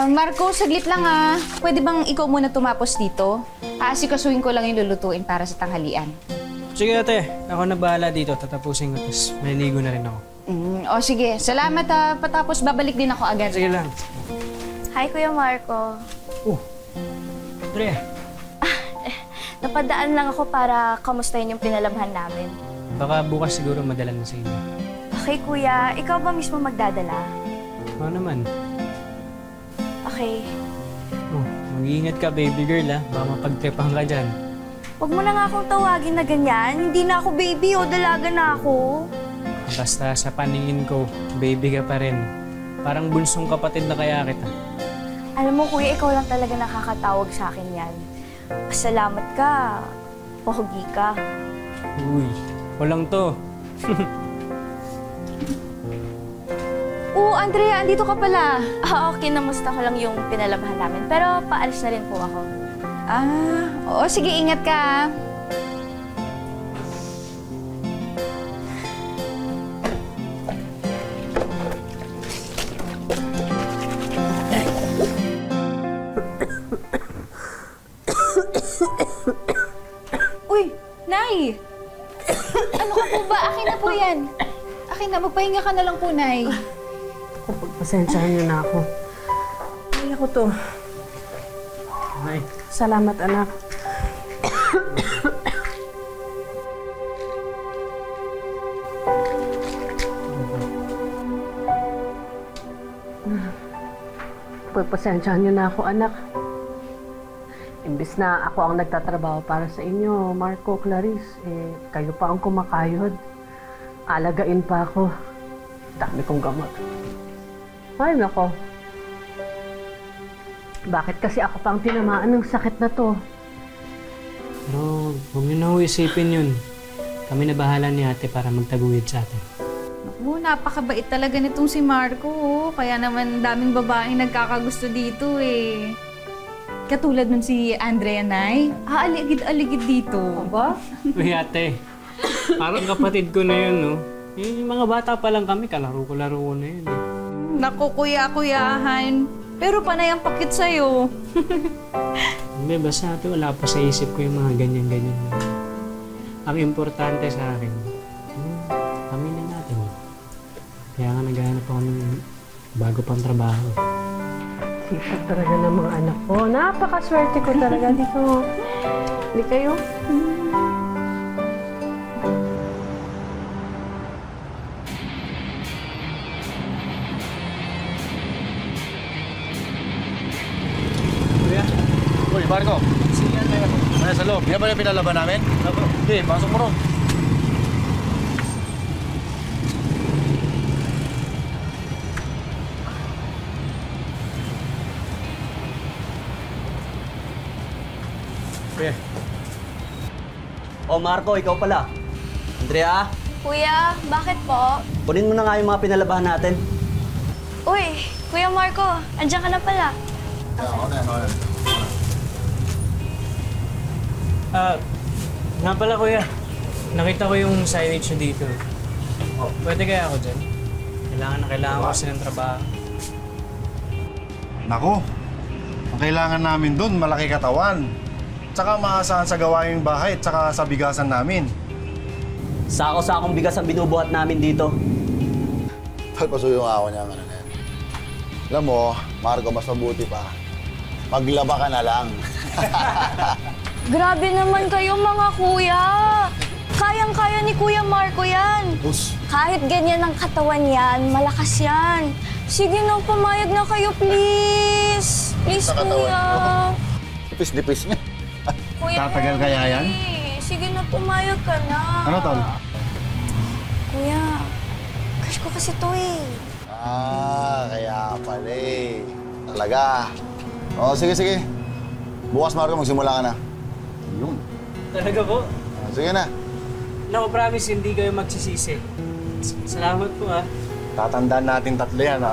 Marco, saglit lang Pwede bang ikaw muna tumapos dito? Aasikasuhin ko lang yung lulutuin para sa tanghalian. Sige ate, ako na bahala dito. Tatapusin ko, tapos maliligo na rin ako. O sige, salamat patapos babalik din ako agad. Sige lang. Hi, Kuya Marco. Andrea. Napadaan lang ako para kamustahin yung pinalabhan namin. Baka bukas siguro madala na sa inyo. Okay, Kuya. Ikaw ba mismo magdadala? Oo naman. Okay. Mag-iingat ka, baby girl, Baka mapagtripan ka dyan. Huwag mo na nga akong tawagin na ganyan. Hindi na ako baby o dalaga na ako. Basta sa paningin ko, baby ka pa rin. Parang bunsong kapatid na kaya kita. Alam mo, Kuya, ikaw lang talaga nakakatawag sa akin yan. Salamat ka. Pogi ka. Uy, walang to. Andrea, andito ka pala. Okay, namusta ko lang yung pinalabhan namin. Pero paalis na rin po ako. Oo, sige, ingat ka Uy, Nay! Ano ka po ba? Akin na po yan. Akin na, magpahinga ka na lang po, Nay. Pagpasensyahan niyo na ako. Kaya ko to. Nay. Salamat, anak. Pagpasensyahan niyo na ako, anak. Imbis na ako ang nagtatrabaho para sa inyo, Marco, Clarice, kayo pa ang kumakayod. Alagain pa ako. Dami kong gamot. Ay, nako. Bakit kasi ako pang tinamaan ng sakit na to? Pero huwag niyo na isipin yun. Kami na bahala ni ate para magtaguyod sa atin. Napakabait talaga nitong si Marco. Kaya naman daming babaeng nagkakagusto dito Katulad nun si Andrea, Nay. Aligid-aligid dito. Aba? Uy ate, parang kapatid ko na yun, no? Yung mga bata pa lang kami, kalaro ko na yun Naku, kuya-kuyahan. Pero panay ang pakit sa'yo. Hindi, basta ate, wala pa sa isip ko yung mga ganyan-ganyan. Ang importante sa akin, kami na natin. Kaya nga naghahanap ako ng bago pang trabaho. Sipag talaga ng mga anak ko. Napakaswerte ko talaga dito. Hindi kayo? Uy, Marco. Sige, ate. Ano sa loob? Yan ba yung pinalaban namin? Hindi, pasok mo ron. Kuya. Marco, ikaw pala. Andrea, Kuya, bakit po? kunin mo na nga yung mga pinalabahan natin. Uy, Kuya Marco, andiyan ka na pala. Nga pala kuya, nakita ko yung signage nyo dito. Pwede kaya ako dyan? Kailangan ko kasi ng trabaho. Nako, ang kailangan namin dun, malaki katawan. Tsaka maasahan sa gawaing bahay, tsaka sa bigasan namin. Sako-sakong bigas ang binubuhat namin dito. Pagpasuyo nga ako niya ng ano na yan. Alam mo, Marco, mas mabuti pa. Maglaba ka na lang. Grabe naman kayo mga kuya. Kayang-kaya ni Kuya Marco yan. Kahit ganyan ang katawan yan, malakas yan. Sige na, pumayag na kayo, please. Please, Kuya. Dipis-dipis niya. Kuya Tatagal kaya yan? Sige na, pumayag ka na. Ano, Tol? Kuya, crush ko kasi to Kaya pala Talaga. Sige. Bukas, Marco, magsimula ka na. Yun. Talaga po? Sige na. Naku, promise, hindi kayo magsisisi. Salamat po, Tatandaan natin tatlo yan,